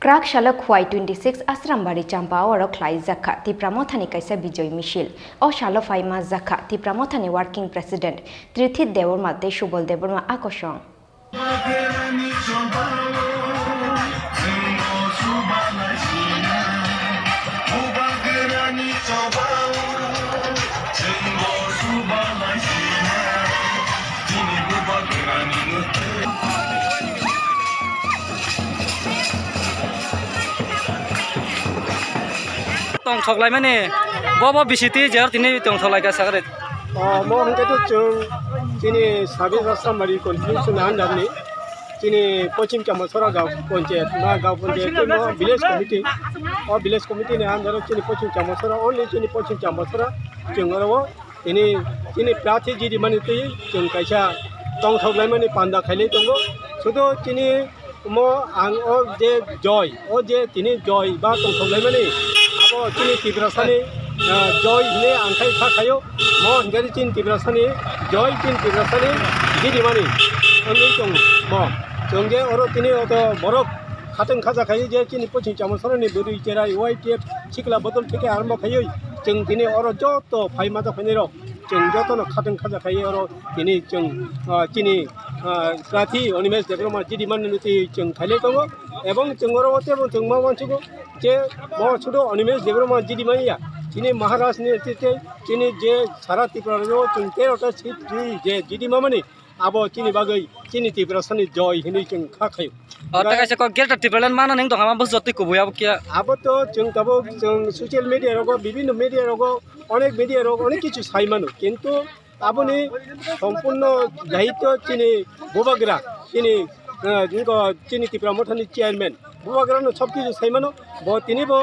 crack শালক why 26 আসরামবাড়ি চাম্পাও আর খ্লাই জাখা তিপ্রামথানি কাইসা বিজয় মিছিল ও শালো Faima জাখা তিপ্রামথানি working president ত্রিথিত দেবর মাতে সুবল দেবর্মা আকর্ষণ tong thok lai mane bo bisiti jar tini tong thok lai ka sagre mo hangke tu chini sabi rasambari constitution andarni chini pochim chamasora gaw panchayat na gaw panchayat mo village committee ne andar chini pochim chamasora only chini pochim chamasora chengaro chini prathi jidi mani ti cheng kaisa tong thok lai mani panda khaile tongo sudo chini mo ang o je tini joy ba tong thok lai mani abo chini tibrasani joy ne angkai khayo mo ngari chin tibrasani joy chin tibrasani jidi mani only chong mo chongge oro tini oto borok khateng khaja khayo je chini pochim chamasora ni buri chera YTF sikla bodol theke arambo khayo chong tini oro joto phaima da phanero chong joto no khateng khaja khayo oro tini chong chini prathi Onimesh Debroma jidi mani nuti chong khale tongo ebong chongoro ote ebong chongma manchugo je mo chudo Onimesh Debroma jidi maiya chini Maharashtra ni chini je sara Tripura chung 13টা seat je jidi mamani abo chini bagai chini Tripura sani joy hini chung kha khayo ta kaisa ko gelta tipelan mana ning to hama bus joti ko buya kya abo to chung tabo chung social media rogo bibhinno media rogo অনেক media rogo অনেক কিছু সাই মানু কিন্তু আপনি সম্পূর্ণ দায়িত্ব চিনি বুবাগ্রা চিনি চিনি ত্রিপুরা মঠানি চেয়ারম্যান বুবাগ্রানো সব কিছু সাইমানো তিনিবো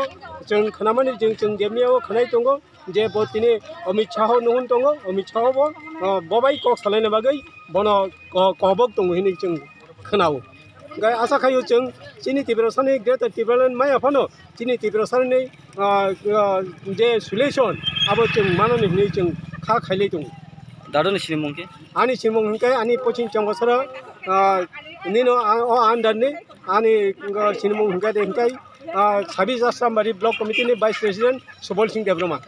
जों खोनामानि जों गेमनियाव खोनाय दङ जे तिनि अमित शाह नहुन दङ अमित शाहबो बबाई कक सालायनो बागै बनो कहबक दङ हिनि जों खोनावो गाय आसा खायो जों चिनि टिब्रासानि greater टिब्रालेन my आफानो Chini टिब्रासानि J solution आबो जों माननि हिनि जों खा खायले दङ दादोनि सिमंके ani simong hingkai ani poching chamasara nino o andarni ani simong hingkai sabi jasambari block committee ni vice president Subol Singh Debroma